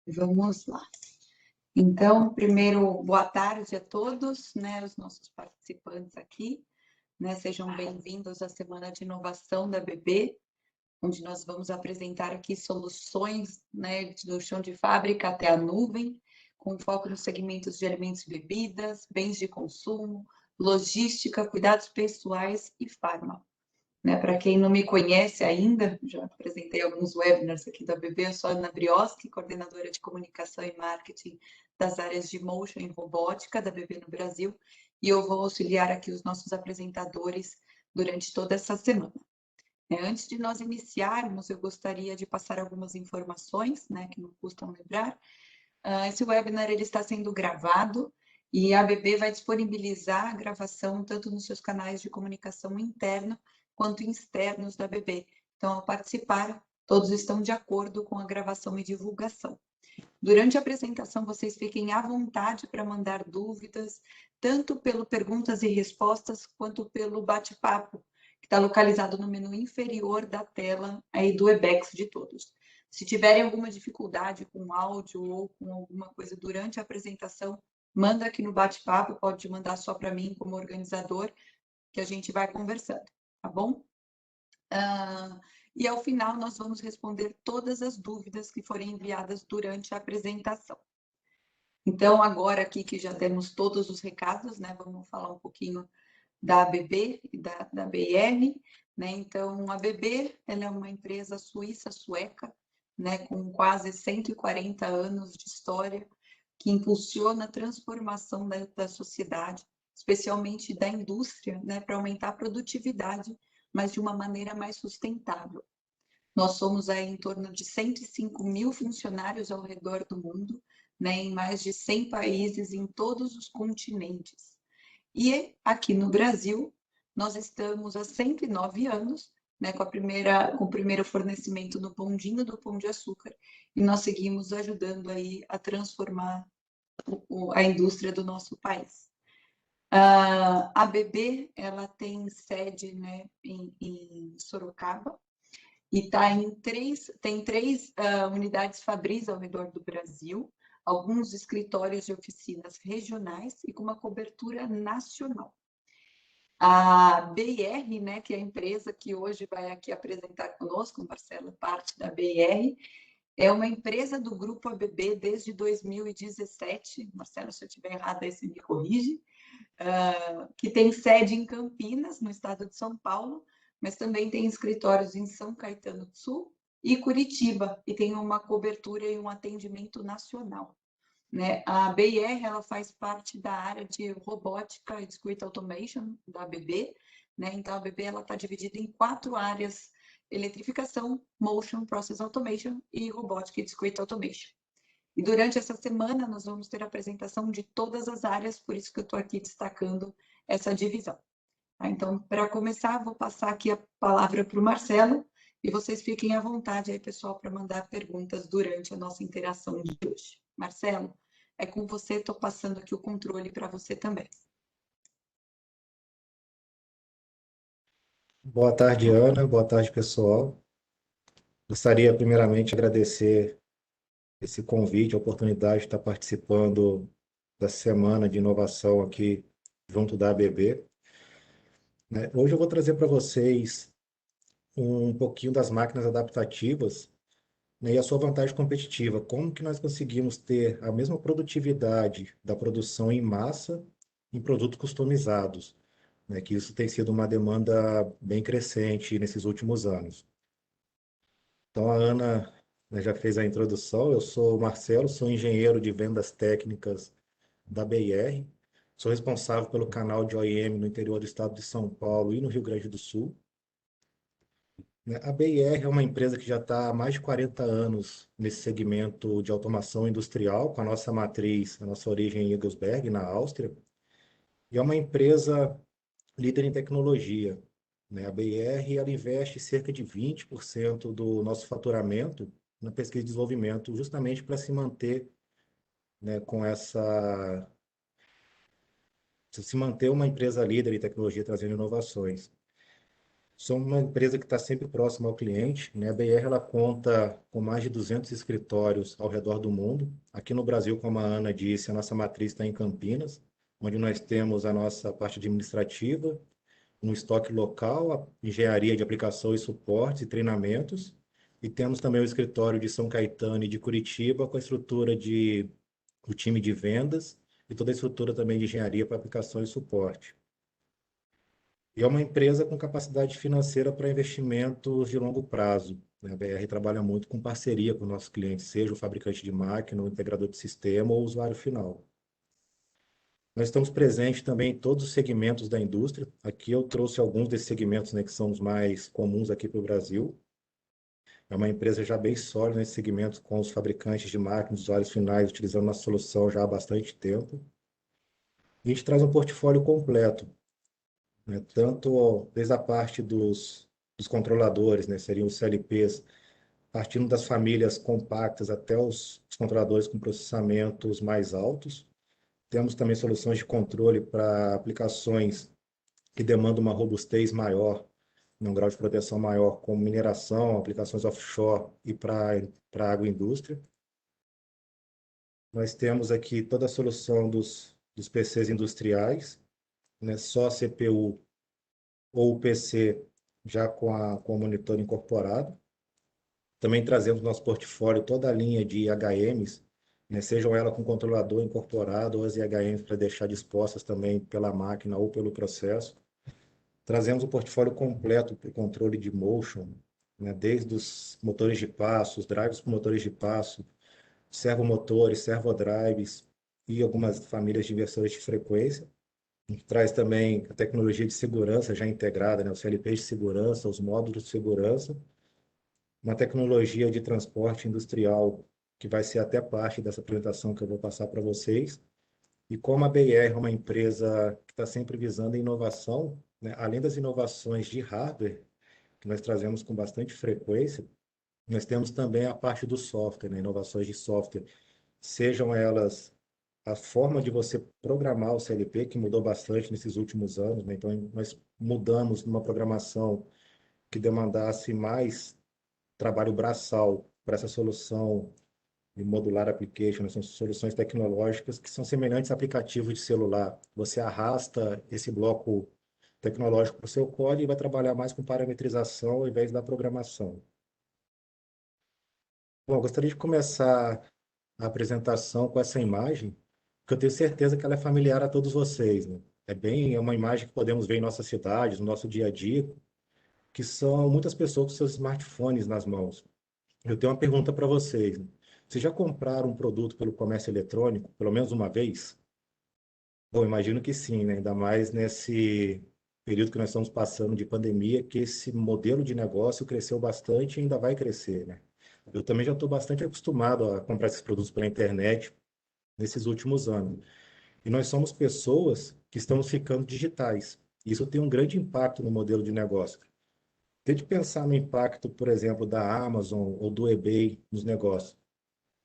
Vamos lá. Então, primeiro, boa tarde a todos, né, os nossos participantes aqui, né, sejam bem-vindos à Semana de Inovação da BB, onde nós vamos apresentar aqui soluções, né, do chão de fábrica até a nuvem, com foco nos segmentos de alimentos e bebidas, bens de consumo, logística, cuidados pessoais e farma. Né, para quem não me conhece ainda, já apresentei alguns webinars aqui da BB, eu sou a Ana Brioski, coordenadora de comunicação e marketing das áreas de motion e robótica da BB no Brasil, e eu vou auxiliar aqui os nossos apresentadores durante toda essa semana. Antes de nós iniciarmos, eu gostaria de passar algumas informações, né, que não custam lembrar. Esse webinar ele está sendo gravado e a BB vai disponibilizar a gravação tanto nos seus canais de comunicação interno quanto externos da BB. Então, ao participar, todos estão de acordo com a gravação e divulgação. Durante a apresentação, vocês fiquem à vontade para mandar dúvidas, tanto pelo perguntas e respostas, quanto pelo bate-papo, que está localizado no menu inferior da tela aí do Webex de todos. Se tiverem alguma dificuldade com áudio ou com alguma coisa durante a apresentação, manda aqui no bate-papo, pode mandar só para mim como organizador, que a gente vai conversando, tá bom? E ao final nós vamos responder todas as dúvidas que forem enviadas durante a apresentação. Então, agora aqui que já temos todos os recados, né, vamos falar um pouquinho da ABB e da BR, né? Então, a ABB, ela é uma empresa suíça-sueca, né, com quase 140 anos de história, que impulsiona a transformação da sociedade, especialmente da indústria, né, para aumentar a produtividade, mas de uma maneira mais sustentável. Nós somos aí em torno de 105 mil funcionários ao redor do mundo, né, em mais de 100 países, em todos os continentes. E aqui no Brasil, nós estamos há 109 anos, né, com o primeiro fornecimento no bondinho do Pão de Açúcar, e nós seguimos ajudando aí a transformar a indústria do nosso país. A BB, ela tem sede, né, em Sorocaba, e tem três unidades fabris ao redor do Brasil, alguns escritórios e oficinas regionais e com uma cobertura nacional. A BR, né, que é a empresa que hoje vai aqui apresentar conosco, Marcelo, parte da BR, é uma empresa do Grupo ABB desde 2017, Marcelo, se eu estiver errado, aí você me corrige, que tem sede em Campinas, no estado de São Paulo, mas também tem escritórios em São Caetano do Sul e Curitiba, e tem uma cobertura e um atendimento nacional. Né? A BR ela faz parte da área de robótica e discrete automation da ABB, né? Então a ABB ela está dividida em 4 áreas: eletrificação, motion, process automation e robótica e discrete automation. E durante essa semana nós vamos ter a apresentação de todas as áreas, por isso que eu estou aqui destacando essa divisão. Então, para começar, vou passar aqui a palavra para o Marcelo e vocês fiquem à vontade aí, pessoal, para mandar perguntas durante a nossa interação de hoje. Marcelo, é com você, estou passando aqui o controle para você também. Boa tarde, Ana. Boa tarde, pessoal. Gostaria, primeiramente, de agradecer esse convite, a oportunidade de estar participando da Semana de Inovação aqui junto da ABB. Né? Hoje eu vou trazer para vocês um pouquinho das máquinas adaptativas, né, e a sua vantagem competitiva. Como que nós conseguimos ter a mesma produtividade da produção em massa em produtos customizados, né, que isso tem sido uma demanda bem crescente nesses últimos anos. Então, a Ana, né, já fez a introdução. Eu sou o Marcelo, sou engenheiro de vendas técnicas da BR. Sou responsável pelo canal de OEM no interior do estado de São Paulo e no Rio Grande do Sul. Né, a BR é uma empresa que já está há mais de 40 anos nesse segmento de automação industrial, com a nossa matriz, a nossa origem em Egelsberg, na Áustria. E é uma empresa líder em tecnologia. Né? A BR ela investe cerca de 20% do nosso faturamento na pesquisa e desenvolvimento, justamente para se manter, né, se manter uma empresa líder em tecnologia trazendo inovações. Somos uma empresa que está sempre próxima ao cliente, né? A BR ela conta com mais de 200 escritórios ao redor do mundo. Aqui no Brasil, como a Ana disse, a nossa matriz está em Campinas, onde nós temos a nossa parte administrativa, um estoque local, a engenharia de aplicação e suportes e treinamentos. E temos também o escritório de São Caetano e de Curitiba, com a estrutura de o time de vendas e toda a estrutura também de engenharia para aplicação e suporte. E é uma empresa com capacidade financeira para investimentos de longo prazo, né? A BR trabalha muito com parceria com nossos clientes, seja o fabricante de máquina, o integrador de sistema ou o usuário final. Nós estamos presentes também em todos os segmentos da indústria. Aqui eu trouxe alguns desses segmentos, né, que são os mais comuns aqui para o Brasil. É uma empresa já bem sólida nesse segmento, com os fabricantes de máquinas, usuários finais, utilizando nossa solução já há bastante tempo. E a gente traz um portfólio completo, né, tanto desde a parte dos controladores, né, seriam os CLPs, partindo das famílias compactas até os controladores com processamentos mais altos. Temos também soluções de controle para aplicações que demandam uma robustez maior, um grau de proteção maior, como mineração, aplicações offshore e para agroindústria. Nós temos aqui toda a solução dos PCs industriais, né, só CPU ou PC já com o monitor incorporado. Também trazemos no nosso portfólio toda a linha de IHMs, né, sejam elas com controlador incorporado ou as IHMs para deixar dispostas também pela máquina ou pelo processo. Trazemos o portfólio completo para o controle de motion, né, desde os motores de passo, os drives para motores de passo, servomotores, servodrives e algumas famílias de inversores de frequência. A gente traz também a tecnologia de segurança já integrada, né, os CLPs de segurança, os módulos de segurança, uma tecnologia de transporte industrial que vai ser até parte dessa apresentação que eu vou passar para vocês. E como a BR é uma empresa que está sempre visando a inovação, né, além das inovações de hardware, que nós trazemos com bastante frequência, nós temos também a parte do software, né, inovações de software, sejam elas a forma de você programar o CLP, que mudou bastante nesses últimos anos, né? Então, nós mudamos numa programação que demandasse mais trabalho braçal para essa solução de modular application, né? São soluções tecnológicas que são semelhantes a aplicativos de celular. Você arrasta esse bloco tecnológico para o seu código e vai trabalhar mais com parametrização ao invés da programação. Bom, eu gostaria de começar a apresentação com essa imagem, porque eu tenho certeza que ela é familiar a todos vocês, né? É uma imagem que podemos ver em nossas cidades, no nosso dia a dia, que são muitas pessoas com seus smartphones nas mãos. Eu tenho uma pergunta para vocês, né? Vocês já compraram um produto pelo comércio eletrônico, pelo menos uma vez? Bom, imagino que sim, né? Ainda mais nesse período que nós estamos passando de pandemia, que esse modelo de negócio cresceu bastante e ainda vai crescer, né? Eu também já estou bastante acostumado a comprar esses produtos pela internet nesses últimos anos. E nós somos pessoas que estamos ficando digitais. Isso tem um grande impacto no modelo de negócio. Tente pensar no impacto, por exemplo, da Amazon ou do eBay nos negócios,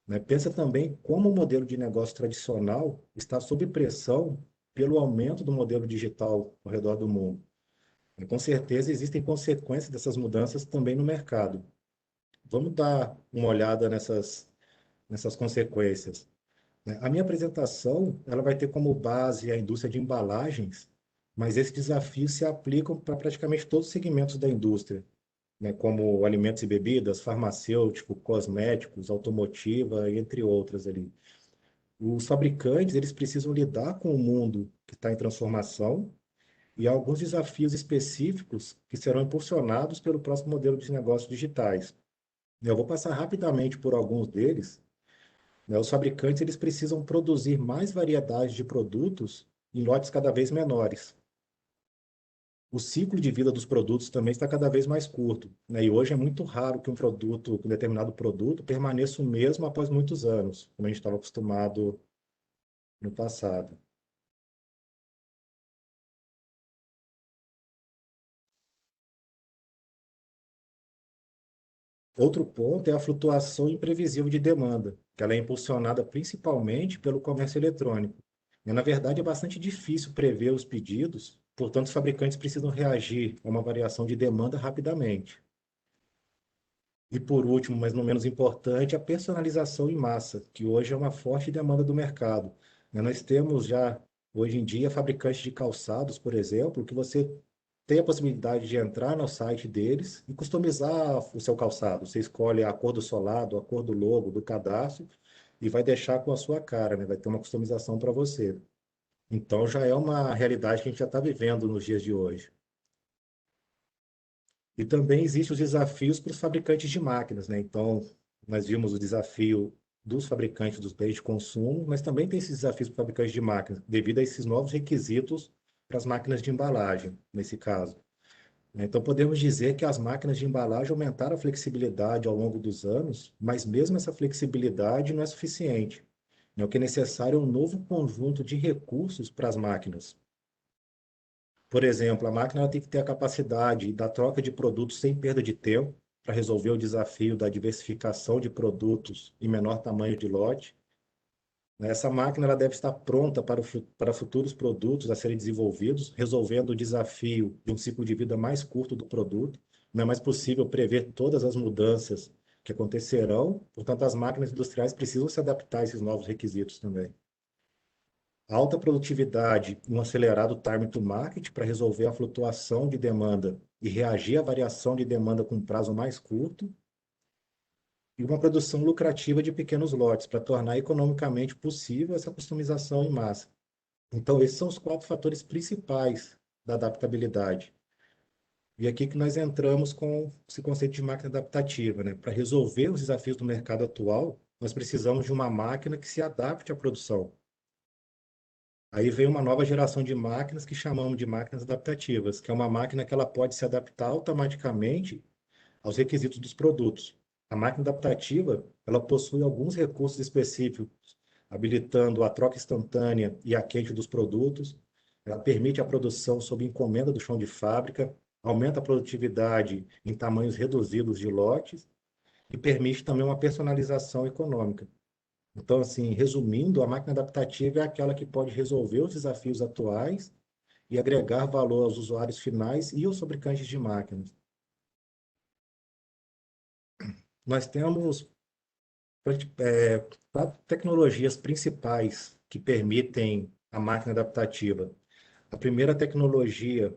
né? Pensa também como o modelo de negócio tradicional está sob pressão pelo aumento do modelo digital ao redor do mundo. E, com certeza existem consequências dessas mudanças também no mercado. Vamos dar uma olhada nessas consequências, né? A minha apresentação, ela vai ter como base a indústria de embalagens, mas esses desafios se aplicam para praticamente todos os segmentos da indústria, né, como alimentos e bebidas, farmacêutico, cosméticos, automotiva, entre outras ali. Os fabricantes, eles precisam lidar com o mundo que está em transformação e há alguns desafios específicos que serão impulsionados pelo próximo modelo de negócios digitais. Eu vou passar rapidamente por alguns deles, né? Os fabricantes eles precisam produzir mais variedade de produtos em lotes cada vez menores. O ciclo de vida dos produtos também está cada vez mais curto, né? E hoje é muito raro que um determinado produto permaneça o mesmo após muitos anos, como a gente estava acostumado no passado. Outro ponto é a flutuação imprevisível de demanda, que ela é impulsionada principalmente pelo comércio eletrônico. E, na verdade, é bastante difícil prever os pedidos Portanto, os fabricantes precisam reagir a uma variação de demanda rapidamente. E por último, mas não menos importante, a personalização em massa, que hoje é uma forte demanda do mercado. Nós temos já, hoje em dia, fabricantes de calçados, por exemplo, que você tem a possibilidade de entrar no site deles e customizar o seu calçado. Você escolhe a cor do solado, a cor do logo, do cadastro, e vai deixar com a sua cara, né? Vai ter uma customização para você. Então já é uma realidade que a gente já está vivendo nos dias de hoje. E também existem os desafios para os fabricantes de máquinas, né? Então, nós vimos o desafio dos fabricantes dos bens de consumo, mas também tem esses desafios para os fabricantes de máquinas, devido a esses novos requisitos para as máquinas de embalagem, nesse caso. Então, podemos dizer que as máquinas de embalagem aumentaram a flexibilidade ao longo dos anos, mas mesmo essa flexibilidade não é suficiente. O que é necessário é um novo conjunto de recursos para as máquinas. Por exemplo, a máquina ela tem que ter a capacidade da troca de produtos sem perda de tempo, para resolver o desafio da diversificação de produtos em menor tamanho de lote. Essa máquina ela deve estar pronta para futuros produtos a serem desenvolvidos, resolvendo o desafio de um ciclo de vida mais curto do produto. Não é mais possível prever todas as mudanças que acontecerão, portanto, as máquinas industriais precisam se adaptar a esses novos requisitos também. Alta produtividade e um acelerado time to market para resolver a flutuação de demanda e reagir à variação de demanda com prazo mais curto, e uma produção lucrativa de pequenos lotes para tornar economicamente possível essa customização em massa. Então, esses são os quatro fatores principais da adaptabilidade. E aqui que nós entramos com esse conceito de máquina adaptativa, né? Para resolver os desafios do mercado atual, nós precisamos de uma máquina que se adapte à produção. Aí vem uma nova geração de máquinas que chamamos de máquinas adaptativas, que é uma máquina que ela pode se adaptar automaticamente aos requisitos dos produtos. A máquina adaptativa, ela possui alguns recursos específicos, habilitando a troca instantânea e a quente dos produtos. Ela permite a produção sob encomenda do chão de fábrica, aumenta a produtividade em tamanhos reduzidos de lotes e permite também uma personalização econômica. Então, assim, resumindo, a máquina adaptativa é aquela que pode resolver os desafios atuais e agregar valor aos usuários finais e aos fabricantes de máquinas. Nós temos quatro tecnologias principais que permitem a máquina adaptativa. A primeira tecnologia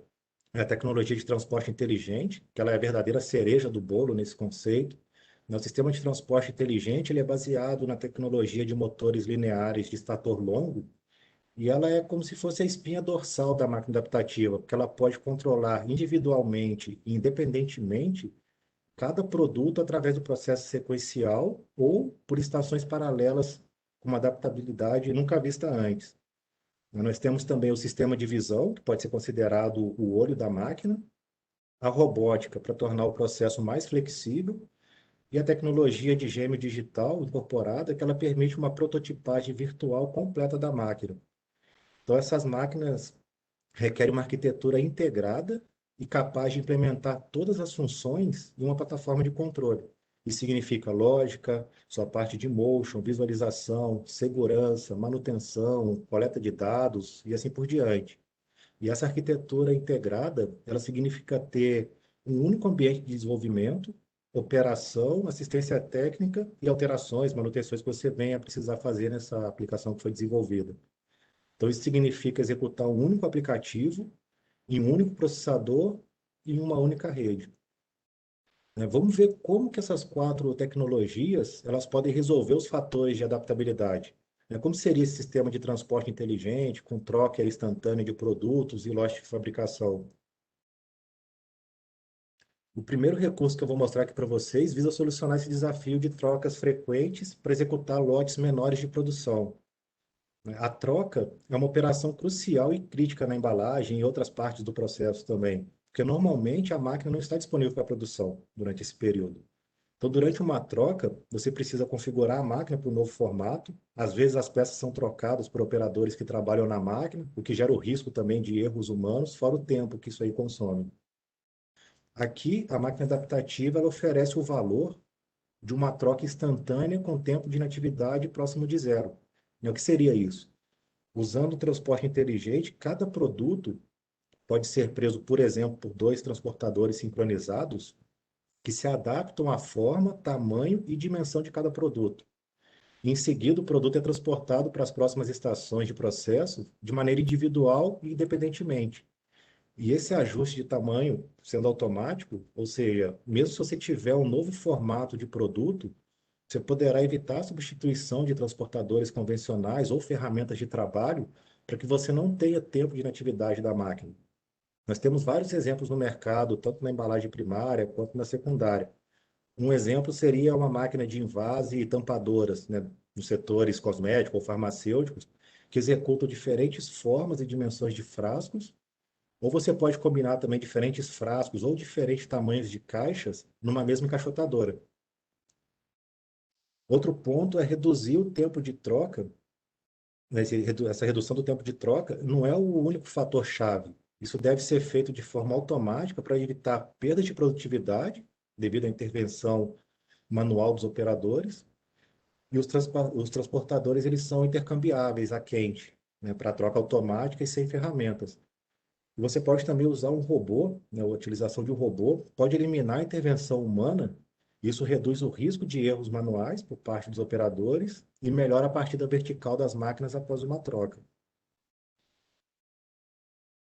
é a tecnologia de transporte inteligente, que ela é a verdadeira cereja do bolo nesse conceito. O sistema de transporte inteligente ele é baseado na tecnologia de motores lineares de estator longo, e ela é como se fosse a espinha dorsal da máquina adaptativa, porque ela pode controlar individualmente e independentemente cada produto através do processo sequencial ou por estações paralelas com uma adaptabilidade nunca vista antes. Nós temos também o sistema de visão, que pode ser considerado o olho da máquina, a robótica para tornar o processo mais flexível e a tecnologia de gêmeo digital incorporada, que ela permite uma prototipagem virtual completa da máquina. Então, essas máquinas requerem uma arquitetura integrada e capaz de implementar todas as funções em uma plataforma de controle. Isso significa lógica, sua parte de motion, visualização, segurança, manutenção, coleta de dados e assim por diante. E essa arquitetura integrada, ela significa ter um único ambiente de desenvolvimento, operação, assistência técnica e alterações, manutenções que você venha precisar fazer nessa aplicação que foi desenvolvida. Então, isso significa executar um único aplicativo em um único processador e em uma única rede. Vamos ver como que essas quatro tecnologias elas podem resolver os fatores de adaptabilidade. Como seria esse sistema de transporte inteligente, com troca instantânea de produtos e lojas de fabricação? O primeiro recurso que eu vou mostrar aqui para vocês visa solucionar esse desafio de trocas frequentes para executar lotes menores de produção. A troca é uma operação crucial e crítica na embalagem e outras partes do processo também, porque normalmente a máquina não está disponível para produção durante esse período. Então, durante uma troca, você precisa configurar a máquina para o novo formato. Às vezes, as peças são trocadas por operadores que trabalham na máquina, o que gera o risco também de erros humanos, fora o tempo que isso aí consome. Aqui, a máquina adaptativa ela oferece o valor de uma troca instantânea com tempo de inatividade próximo de zero. E o que seria isso? Usando o transporte inteligente, cada produto pode ser preso, por exemplo, por dois transportadores sincronizados que se adaptam à forma, tamanho e dimensão de cada produto. Em seguida, o produto é transportado para as próximas estações de processo de maneira individual e independentemente. E esse ajuste de tamanho, sendo automático, ou seja, mesmo se você tiver um novo formato de produto, você poderá evitar a substituição de transportadores convencionais ou ferramentas de trabalho para que você não tenha tempo de inatividade da máquina. Nós temos vários exemplos no mercado, tanto na embalagem primária quanto na secundária. Um exemplo seria uma máquina de envase e tampadoras, né, nos setores cosméticos ou farmacêuticos, que executam diferentes formas e dimensões de frascos, ou você pode combinar também diferentes frascos ou diferentes tamanhos de caixas numa mesma encaixotadora. Outro ponto é reduzir o tempo de troca, né, essa redução do tempo de troca não é o único fator-chave. Isso deve ser feito de forma automática para evitar perda de produtividade devido à intervenção manual dos operadores. E os transportadores eles são intercambiáveis a quente, né, para troca automática e sem ferramentas. E você pode também usar um robô, né, a utilização de um robô pode eliminar a intervenção humana. Isso reduz o risco de erros manuais por parte dos operadores e melhora a partida vertical das máquinas após uma troca.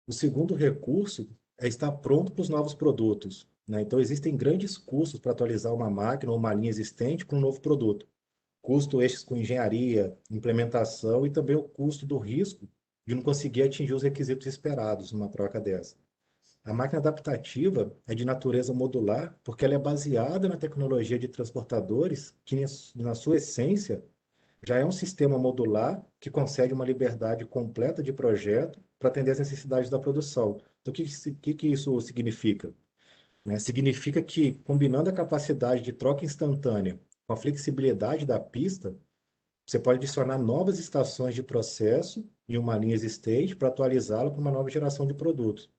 O segundo recurso é estar pronto para os novos produtos, né? Então, existem grandes custos para atualizar uma máquina ou uma linha existente com um novo produto. Custo estes com engenharia, implementação e também o custo do risco de não conseguir atingir os requisitos esperados numa troca dessa. A máquina adaptativa é de natureza modular porque ela é baseada na tecnologia de transportadores que, na sua essência, já é um sistema modular que concede uma liberdade completa de projeto para atender às necessidades da produção. Então, o que isso significa? Né? Significa que, combinando a capacidade de troca instantânea com a flexibilidade da pista, você pode adicionar novas estações de processo em uma linha existente para atualizá-la para uma nova geração de produtos.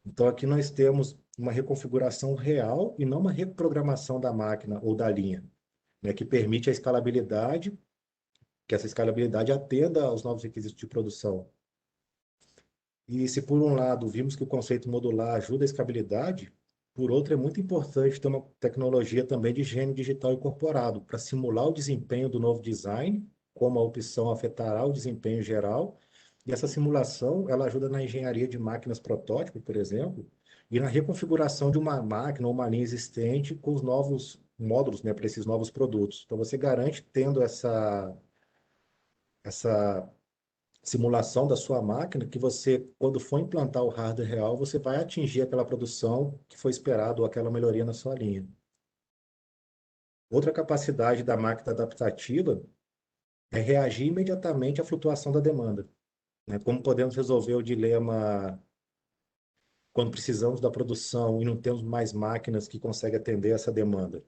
Então, aqui nós temos uma reconfiguração real e não uma reprogramação da máquina ou da linha, né, que permite a escalabilidade, que essa escalabilidade atenda aos novos requisitos de produção. E se por um lado vimos que o conceito modular ajuda a escalabilidade, por outro é muito importante ter uma tecnologia também de higiene digital incorporado para simular o desempenho do novo design, como a opção afetará o desempenho geral. E essa simulação, ela ajuda na engenharia de máquinas protótipo, por exemplo, e na reconfiguração de uma máquina ou uma linha existente com os novos módulos, né, para esses novos produtos. Então você garante tendo essa simulação da sua máquina, que você, quando for implantar o hardware real, você vai atingir aquela produção que foi esperado ou aquela melhoria na sua linha. Outra capacidade da máquina adaptativa é reagir imediatamente à flutuação da demanda, né? Como podemos resolver o dilema quando precisamos da produção e não temos mais máquinas que conseguem atender essa demanda.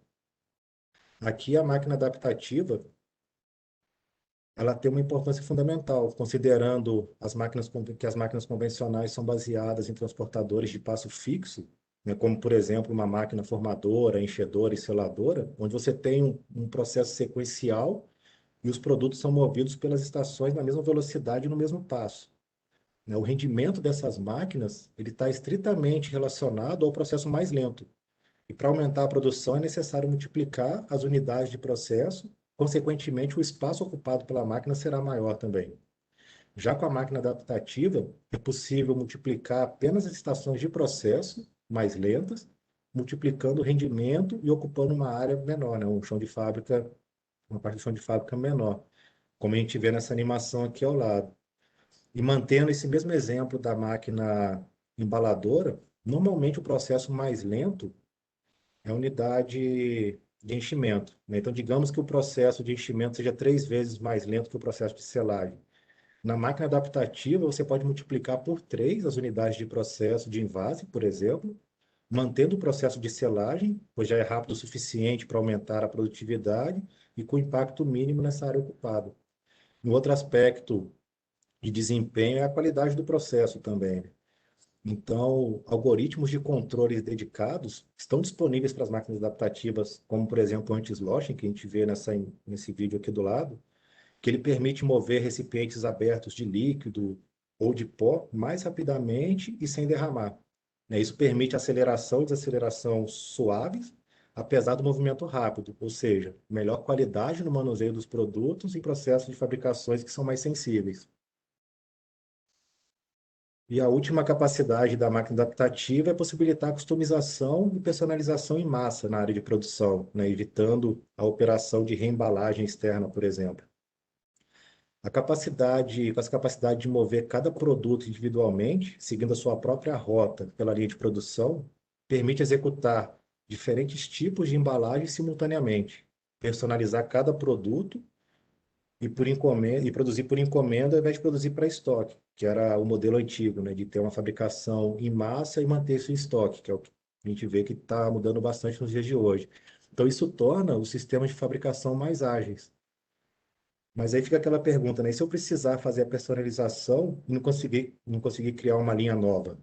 Aqui a máquina adaptativa ela tem uma importância fundamental, considerando que as máquinas convencionais são baseadas em transportadores de passo fixo, né, como, por exemplo, uma máquina formadora, enchedora e seladora, onde você tem um processo sequencial e os produtos são movidos pelas estações na mesma velocidade e no mesmo passo. Né? O rendimento dessas máquinas ele está estritamente relacionado ao processo mais lento. E para aumentar a produção é necessário multiplicar as unidades de processo, consequentemente, o espaço ocupado pela máquina será maior também. Já com a máquina adaptativa, é possível multiplicar apenas as estações de processo mais lentas, multiplicando o rendimento e ocupando uma área menor, né? Um chão de fábrica, uma parte do chão de fábrica menor, como a gente vê nessa animação aqui ao lado. E mantendo esse mesmo exemplo da máquina embaladora, normalmente o processo mais lento é a unidade de enchimento, né? Então, digamos que o processo de enchimento seja 3 vezes mais lento que o processo de selagem. Na máquina adaptativa, você pode multiplicar por 3 as unidades de processo de envase, por exemplo, mantendo o processo de selagem, pois já é rápido o suficiente para aumentar a produtividade e com impacto mínimo nessa área ocupada. Um outro aspecto de desempenho é a qualidade do processo também, né? Então, algoritmos de controles dedicados estão disponíveis para as máquinas adaptativas, como, por exemplo, o anti-sloshing, que a gente vê nesse vídeo aqui do lado, que ele permite mover recipientes abertos de líquido ou de pó mais rapidamente e sem derramar. Né? Isso permite aceleração e desaceleração suaves, apesar do movimento rápido, ou seja, melhor qualidade no manuseio dos produtos em processos de fabricações que são mais sensíveis. E a última capacidade da máquina adaptativa é possibilitar a customização e personalização em massa na área de produção, né, evitando a operação de reembalagem externa, por exemplo. Com essa capacidade de mover cada produto individualmente, seguindo a sua própria rota pela linha de produção, permite executar diferentes tipos de embalagem simultaneamente, personalizar cada produto e produzir por encomenda ao invés de produzir para estoque, que era o modelo antigo, né, de ter uma fabricação em massa e manter isso em estoque, que é o que a gente vê que está mudando bastante nos dias de hoje. Então, isso torna os sistemas de fabricação mais ágeis. Mas aí fica aquela pergunta, né? E se eu precisar fazer a personalização e não conseguir criar uma linha nova,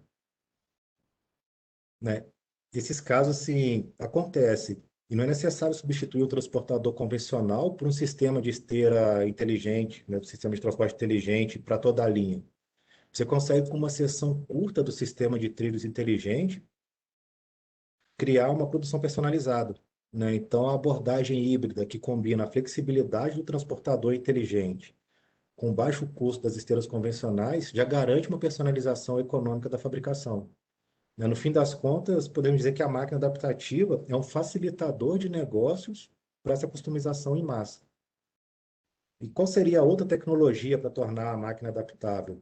né? Esses casos, assim, acontecem. E não é necessário substituir o transportador convencional por um sistema de esteira inteligente, né? Um sistema de transporte inteligente para toda a linha. Você consegue, com uma seção curta do sistema de trilhos inteligente, criar uma produção personalizada, né? Então, a abordagem híbrida que combina a flexibilidade do transportador inteligente com baixo custo das esteiras convencionais já garante uma personalização econômica da fabricação. Né? No fim das contas, podemos dizer que a máquina adaptativa é um facilitador de negócios para essa customização em massa. E qual seria a outra tecnologia para tornar a máquina adaptável?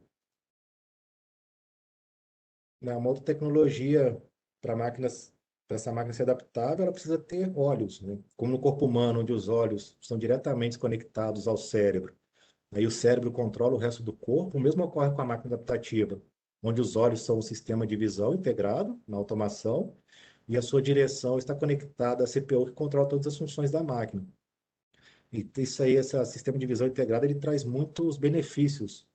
Né? Uma outra tecnologia para máquinas, para essa máquina ser adaptável, ela precisa ter olhos, né? Como no corpo humano, onde os olhos estão diretamente conectados ao cérebro. Aí o cérebro controla o resto do corpo, o mesmo ocorre com a máquina adaptativa, onde os olhos são o sistema de visão integrado na automação e a sua direção está conectada à CPU que controla todas as funções da máquina. E isso aí, esse sistema de visão integrada, ele traz muitos benefícios,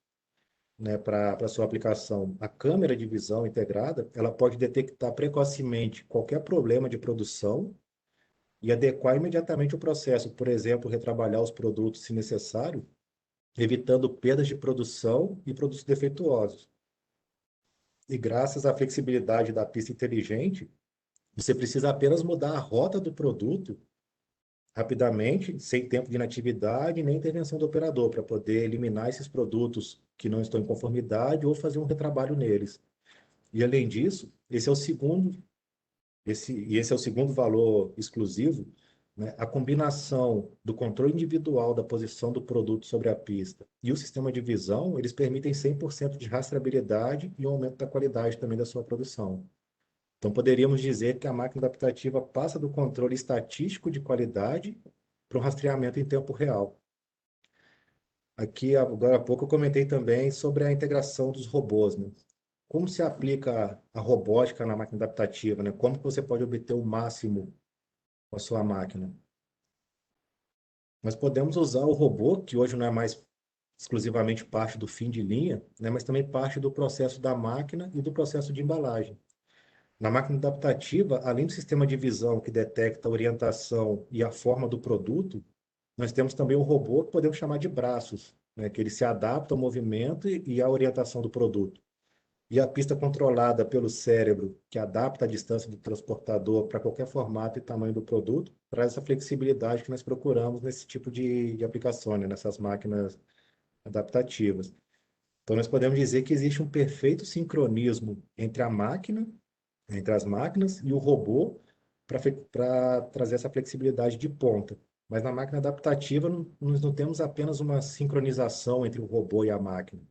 né, para a sua aplicação. A câmera de visão integrada, ela pode detectar precocemente qualquer problema de produção e adequar imediatamente o processo, por exemplo, retrabalhar os produtos se necessário, evitando perdas de produção e produtos defeituosos. E graças à flexibilidade da pista inteligente, você precisa apenas mudar a rota do produto rapidamente, sem tempo de inatividade nem intervenção do operador, para poder eliminar esses produtos que não estão em conformidade ou fazer um retrabalho neles. E além disso, esse é o segundo valor exclusivo, né? A combinação do controle individual da posição do produto sobre a pista e o sistema de visão, eles permitem 100% de rastreabilidade e um aumento da qualidade também da sua produção. Então, poderíamos dizer que a máquina adaptativa passa do controle estatístico de qualidade para o rastreamento em tempo real. Aqui, agora há pouco, eu comentei também sobre a integração dos robôs, né? Como se aplica a robótica na máquina adaptativa, né? Como que você pode obter o máximo com a sua máquina? Nós podemos usar o robô, que hoje não é mais exclusivamente parte do fim de linha, né? Mas também parte do processo da máquina e do processo de embalagem. Na máquina adaptativa, além do sistema de visão que detecta a orientação e a forma do produto, nós temos também um robô que podemos chamar de braços, né? Que ele se adapta ao movimento e à orientação do produto. E a pista controlada pelo cérebro, que adapta a distância do transportador para qualquer formato e tamanho do produto, traz essa flexibilidade que nós procuramos nesse tipo de aplicação, né? Nessas máquinas adaptativas. Então, nós podemos dizer que existe um perfeito sincronismo entre as máquinas e o robô para trazer essa flexibilidade de ponta. Mas na máquina adaptativa, nós não temos apenas uma sincronização entre o robô e a máquina.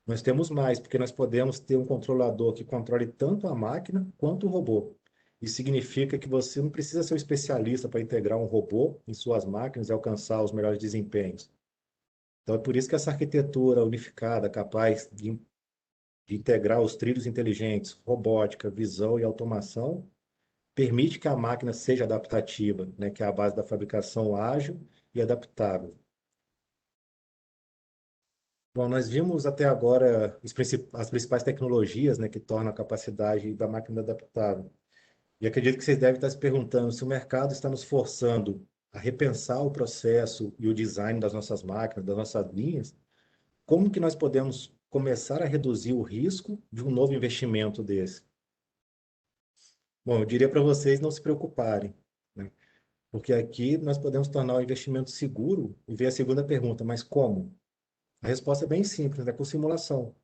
Nós temos mais, porque nós podemos ter um controlador que controle tanto a máquina quanto o robô. Isso significa que você não precisa ser um especialista para integrar um robô em suas máquinas e alcançar os melhores desempenhos. Então, é por isso que essa arquitetura unificada, capaz de integrar os trilhos inteligentes, robótica, visão e automação, permite que a máquina seja adaptativa, né, que é a base da fabricação ágil e adaptável. Bom, nós vimos até agora as principais tecnologias, né, que tornam a capacidade da máquina adaptável. E acredito que vocês devem estar se perguntando se o mercado está nos forçando a repensar o processo e o design das nossas máquinas, das nossas linhas, como que nós podemos começar a reduzir o risco de um novo investimento desse? Bom, eu diria para vocês não se preocuparem, né? Porque aqui nós podemos tornar o investimento seguro e ver a segunda pergunta, mas como? A resposta é bem simples, é com simulação.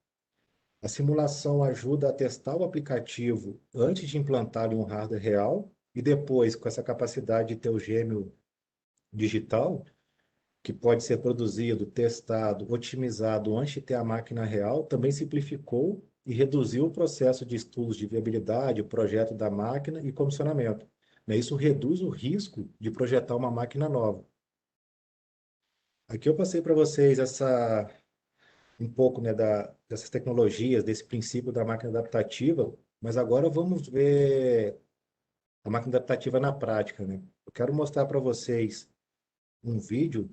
A simulação ajuda a testar o aplicativo antes de implantar em um hardware real e depois, com essa capacidade de ter o gêmeo digital, que pode ser produzido, testado, otimizado antes de ter a máquina real, também simplificou e reduziu o processo de estudos de viabilidade, o projeto da máquina e comissionamento. Né? Isso reduz o risco de projetar uma máquina nova. Aqui eu passei para vocês um pouco, né, dessas tecnologias, desse princípio da máquina adaptativa, mas agora vamos ver a máquina adaptativa na prática, né? Eu quero mostrar para vocês um vídeo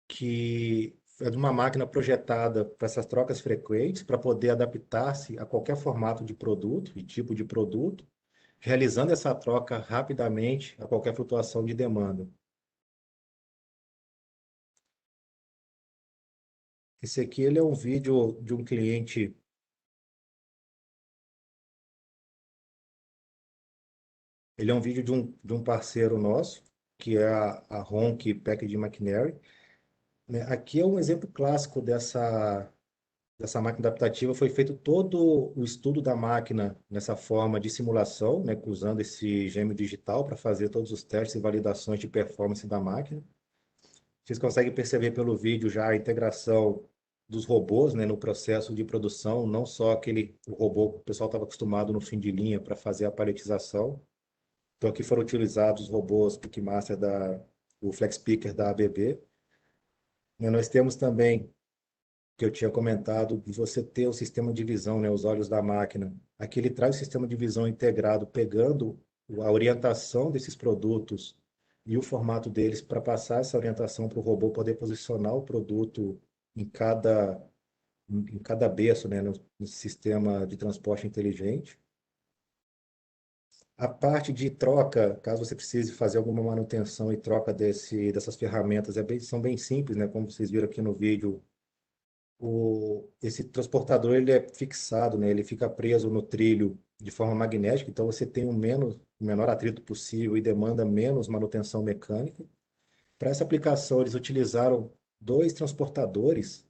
que é de uma máquina projetada para essas trocas frequentes, para poder adaptar-se a qualquer formato de produto e tipo de produto, realizando essa troca rapidamente a qualquer flutuação de demanda. Esse aqui ele é um vídeo de um cliente, ele é um vídeo de um parceiro nosso, que é a Ronc Packaging Machinery, né? Aqui é um exemplo clássico dessa máquina adaptativa. Foi feito todo o estudo da máquina nessa forma de simulação, né, usando esse gêmeo digital para fazer todos os testes e validações de performance da máquina. Vocês conseguem perceber pelo vídeo já a integração dos robôs, né, no processo de produção, não só o robô que o pessoal estava acostumado no fim de linha para fazer a paletização. Então aqui foram utilizados os robôs Pickmaster o FlexPicker da ABB. E nós temos também que eu tinha comentado, de você ter o sistema de visão, né, os olhos da máquina. Aqui ele traz o sistema de visão integrado, pegando a orientação desses produtos e o formato deles para passar essa orientação para o robô poder posicionar o produto em cada berço, né, no sistema de transporte inteligente. A parte de troca, caso você precise fazer alguma manutenção e troca dessas ferramentas, são bem simples, né? Como vocês viram aqui no vídeo, esse transportador ele é fixado, né? Ele fica preso no trilho de forma magnética, então você tem o menor atrito possível e demanda menos manutenção mecânica. Para essa aplicação, eles utilizaram dois transportadores,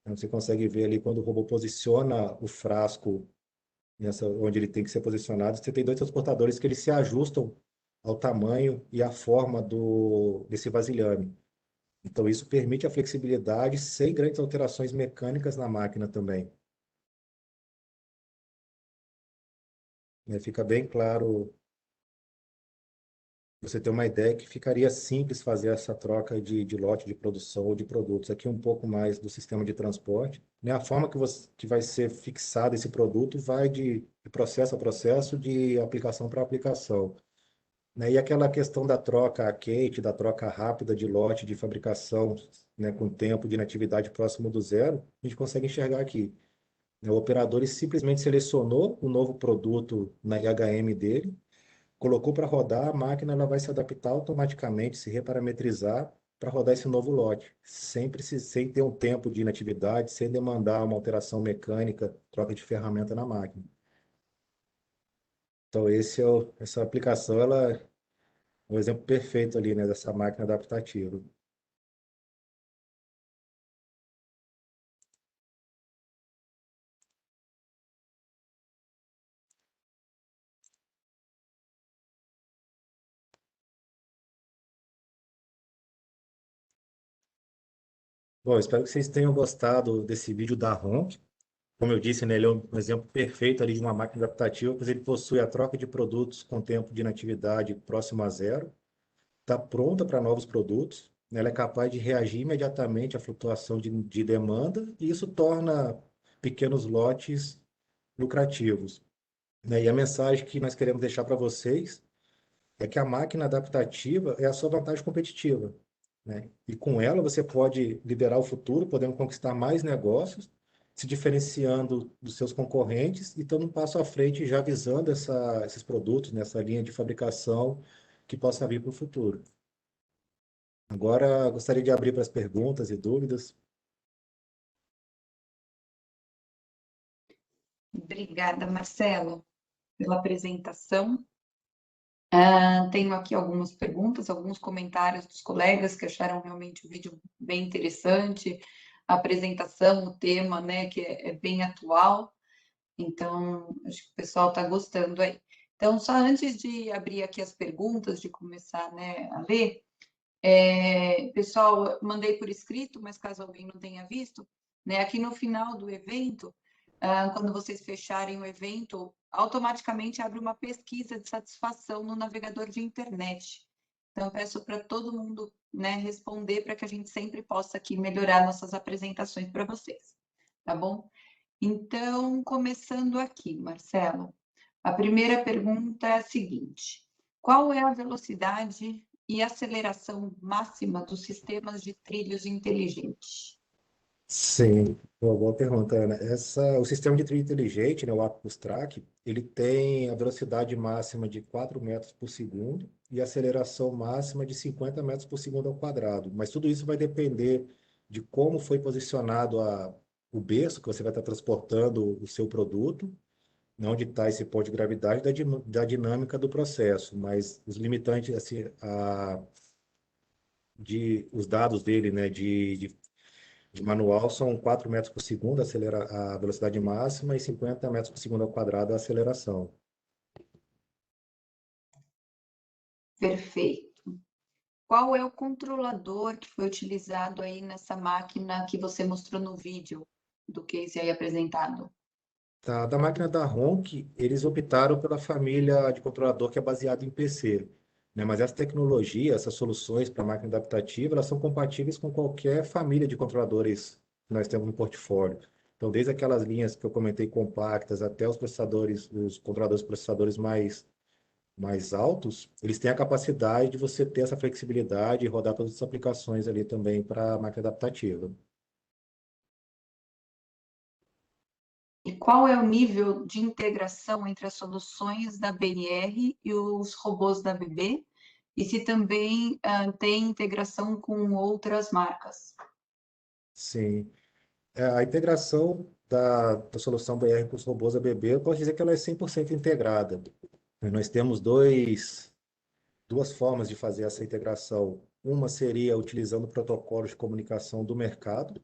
né? Você consegue ver ali quando o robô posiciona o frasco onde ele tem que ser posicionado, você tem dois transportadores que eles se ajustam ao tamanho e à forma desse vasilhame. Então, isso permite a flexibilidade sem grandes alterações mecânicas na máquina também. Né? Fica bem claro, você ter uma ideia que ficaria simples fazer essa troca de lote de produção ou de produtos. Aqui um pouco mais do sistema de transporte. Né? A forma que vai ser fixado esse produto vai de processo a processo, de aplicação para aplicação. Né? E aquela questão da troca a Kate, da troca rápida de lote de fabricação, né, com tempo de inatividade próximo do zero, a gente consegue enxergar aqui. O operador ele simplesmente selecionou o novo produto na IHM dele, colocou para rodar, a máquina ela vai se adaptar automaticamente, se reparametrizar para rodar esse novo lote, sem ter um tempo de inatividade, sem demandar uma alteração mecânica, troca de ferramenta na máquina. Então, essa aplicação ela é um exemplo perfeito ali, né, dessa máquina adaptativa. Bom, espero que vocês tenham gostado desse vídeo da ROM. Como eu disse, né, ele é um exemplo perfeito ali de uma máquina adaptativa, pois ele possui a troca de produtos com tempo de inatividade próximo a zero, está pronta para novos produtos, né, ela é capaz de reagir imediatamente à flutuação de demanda e isso torna pequenos lotes lucrativos. Né? E a mensagem que nós queremos deixar para vocês é que a máquina adaptativa é a sua vantagem competitiva, né? E com ela você pode liderar o futuro, podendo conquistar mais negócios, se diferenciando dos seus concorrentes e estando um passo à frente, já visando esses produtos nessa linha de fabricação que possa vir para o futuro. Agora, gostaria de abrir para as perguntas e dúvidas. Obrigada, Marcelo, pela apresentação. Tenho aqui algumas perguntas, alguns comentários dos colegas que acharam realmente o vídeo bem interessante, a apresentação, o tema, né, que é bem atual. Então, acho que o pessoal está gostando aí. Então, só antes de abrir aqui as perguntas, de começar, né, a ler, pessoal, mandei por escrito, mas caso alguém não tenha visto, né, aqui no final do evento, quando vocês fecharem o evento, automaticamente abre uma pesquisa de satisfação no navegador de internet. Então, eu peço para todo mundo, né, responder para que a gente sempre possa aqui melhorar nossas apresentações para vocês, tá bom? Então, começando aqui, Marcelo, a primeira pergunta é a seguinte: qual é a velocidade e aceleração máxima dos sistemas de trilhos inteligentes? Sim, boa pergunta, Ana. O sistema de trilho inteligente, né, o Apus Track, ele tem a velocidade máxima de 4 metros por segundo e a aceleração máxima de 50 metros por segundo ao quadrado. Mas tudo isso vai depender de como foi posicionado o berço que você vai estar transportando o seu produto, né, onde está esse ponto de gravidade da dinâmica do processo. Mas os limitantes, assim, os dados dele, né, de manual são 4 metros por segundo a velocidade máxima e 50 metros por segundo ao quadrado a aceleração. Perfeito. Qual é o controlador que foi utilizado aí nessa máquina que você mostrou no vídeo do case aí apresentado? Da máquina da Ronc, eles optaram pela família de controlador que é baseada em PC, né? Mas essa tecnologia, essas soluções para máquina adaptativa, elas são compatíveis com qualquer família de controladores que nós temos no portfólio. Então, desde aquelas linhas que eu comentei compactas até os controladores processadores mais altos, eles têm a capacidade de você ter essa flexibilidade e rodar todas as aplicações ali também para a máquina adaptativa. E qual é o nível de integração entre as soluções da BNR e os robôs da BB? E se também tem integração com outras marcas? Sim. A integração da solução BR com os robôs ABB, eu posso dizer que ela é 100% integrada. Nós temos duas formas de fazer essa integração. Uma seria utilizando protocolos de comunicação do mercado.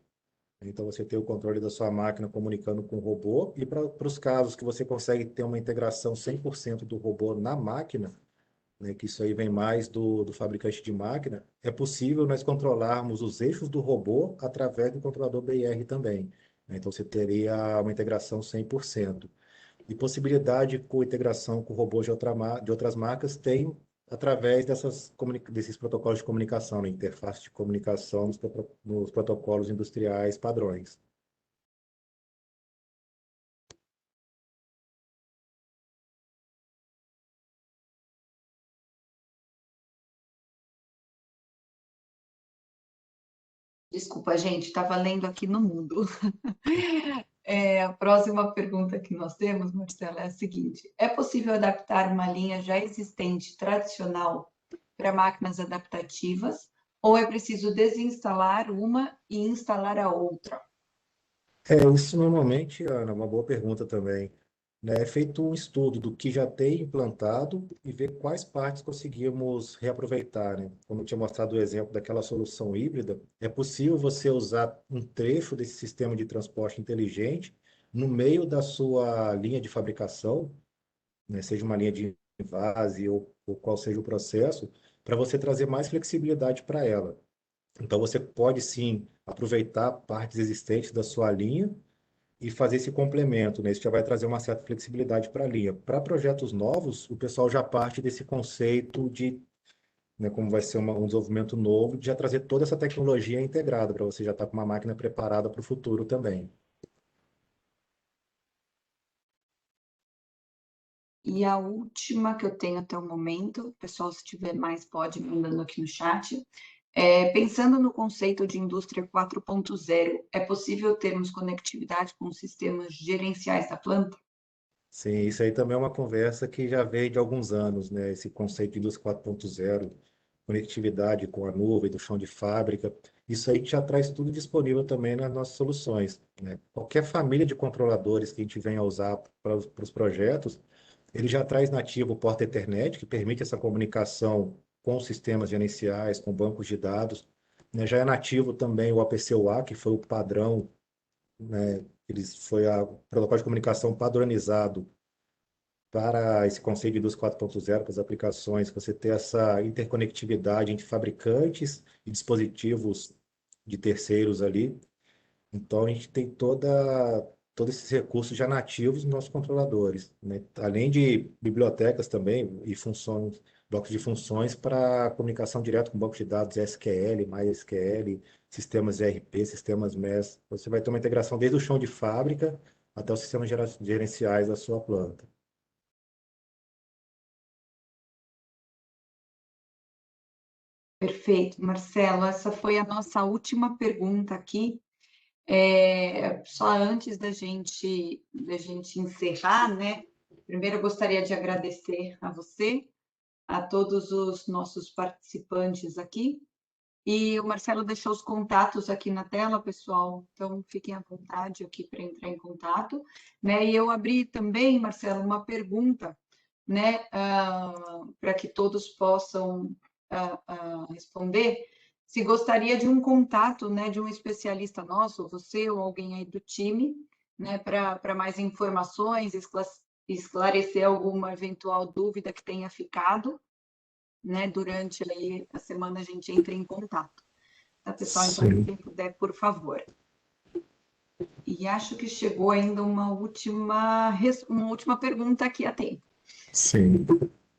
Então, você tem o controle da sua máquina comunicando com o robô. E para os casos que você consegue ter uma integração 100% do robô na máquina, né, que isso aí vem mais do fabricante de máquina, é possível nós controlarmos os eixos do robô através do controlador BR também, né? Então, você teria uma integração 100%. E possibilidade com integração com robôs de outras marcas tem através desses protocolos de comunicação, né? Interface de comunicação nos protocolos industriais padrões. Desculpa, gente, estava lendo aqui no mundo. A próxima pergunta que nós temos, Marcela, é a seguinte: é possível adaptar uma linha já existente tradicional para máquinas adaptativas, ou é preciso desinstalar uma e instalar a outra? Isso normalmente, Ana, é uma boa pergunta também, né? É feito um estudo do que já tem implantado e ver quais partes conseguimos reaproveitar, né? Como eu tinha mostrado o exemplo daquela solução híbrida, é possível você usar um trecho desse sistema de transporte inteligente no meio da sua linha de fabricação, né? Seja uma linha de invase ou qual seja o processo, para você trazer mais flexibilidade para ela. Então, você pode sim aproveitar partes existentes da sua linha e fazer esse complemento, né? Isso já vai trazer uma certa flexibilidade para a linha. Para projetos novos, o pessoal já parte desse conceito de, né, como vai ser um desenvolvimento novo, de já trazer toda essa tecnologia integrada, para você já estar com uma máquina preparada para o futuro também. E a última que eu tenho até o momento, pessoal, se tiver mais, pode ir mandando aqui no chat. Pensando no conceito de indústria 4.0, é possível termos conectividade com sistemas gerenciais da planta? Sim, isso aí também é uma conversa que já veio de alguns anos, né? Esse conceito de indústria 4.0, conectividade com a nuvem, do chão de fábrica. Isso aí já traz tudo disponível também nas nossas soluções, né? Qualquer família de controladores que a gente venha a usar para os projetos, ele já traz nativo o porta Ethernet, que permite essa comunicação com sistemas gerenciais, com bancos de dados, né? Já é nativo também o APC-UA, que foi o padrão, né? Foi o protocolo de comunicação padronizado para esse conceito de indústria 4.0, para as aplicações, você ter essa interconectividade entre fabricantes e dispositivos de terceiros ali. Então, a gente tem todos esses recursos já nativos nos nossos controladores, né? Além de bibliotecas também e funções, blocos de funções para comunicação direta com bancos de dados SQL, MySQL, sistemas ERP, sistemas MES. Você vai ter uma integração desde o chão de fábrica até os sistemas gerenciais da sua planta. Perfeito, Marcelo. Essa foi a nossa última pergunta aqui. Só antes da gente encerrar, né? Primeiro, eu gostaria de agradecer a você, a todos os nossos participantes aqui. E o Marcelo deixou os contatos aqui na tela, pessoal, então fiquem à vontade aqui para entrar em contato, né? E eu abri também, Marcelo, uma pergunta, né, para que todos possam responder. Se gostaria de um contato, né, de um especialista nosso, você ou alguém aí do time, né, para mais informações, esclarecer alguma eventual dúvida que tenha ficado, né, durante aí a semana a gente entra em contato. Tá, pessoal? Então, Sim, quem puder, por favor. E acho que chegou ainda uma última pergunta aqui a tempo. sim.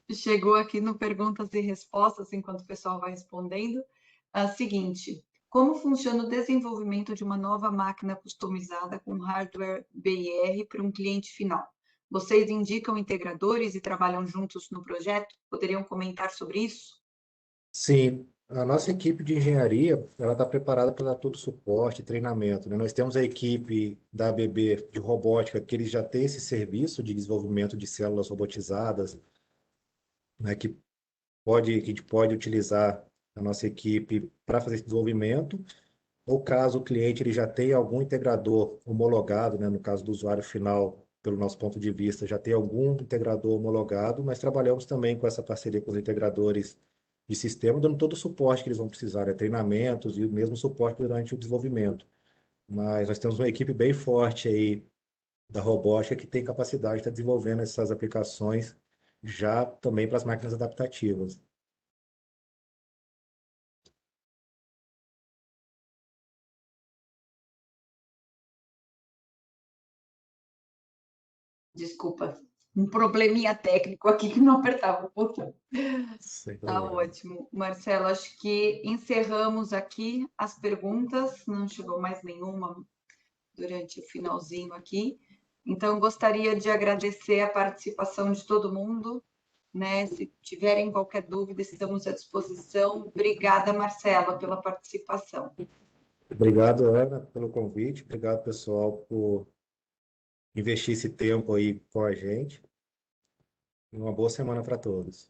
Chegou aqui no perguntas e respostas, enquanto o pessoal vai respondendo. A seguinte: como funciona o desenvolvimento de uma nova máquina customizada com hardware BIR para um cliente final? Vocês indicam integradores e trabalham juntos no projeto? Poderiam comentar sobre isso? Sim, a nossa equipe de engenharia, ela está preparada para dar todo o suporte, treinamento, né? Nós temos a equipe da ABB de robótica, que eles já têm esse serviço de desenvolvimento de células robotizadas, né? Que a gente pode utilizar a nossa equipe para fazer esse desenvolvimento, ou caso o cliente ele já tenha algum integrador homologado, né? No caso do usuário final, pelo nosso ponto de vista, já tem algum integrador homologado, nós trabalhamos também com essa parceria com os integradores de sistema, dando todo o suporte que eles vão precisar, né? Treinamentos e o mesmo suporte durante o desenvolvimento. Mas nós temos uma equipe bem forte aí da robótica que tem capacidade de estar desenvolvendo essas aplicações já também para as máquinas adaptativas. Desculpa, um probleminha técnico aqui que não apertava o botão. Sem Tá problema. ótimo. Marcelo, acho que encerramos aqui as perguntas, não chegou mais nenhuma durante o finalzinho aqui. Então, gostaria de agradecer a participação de todo mundo, né? Se tiverem qualquer dúvida, estamos à disposição. Obrigada, Marcela, pela participação. Obrigado, Ana, pelo convite. Obrigado, pessoal, por investir esse tempo aí com a gente. E uma boa semana para todos.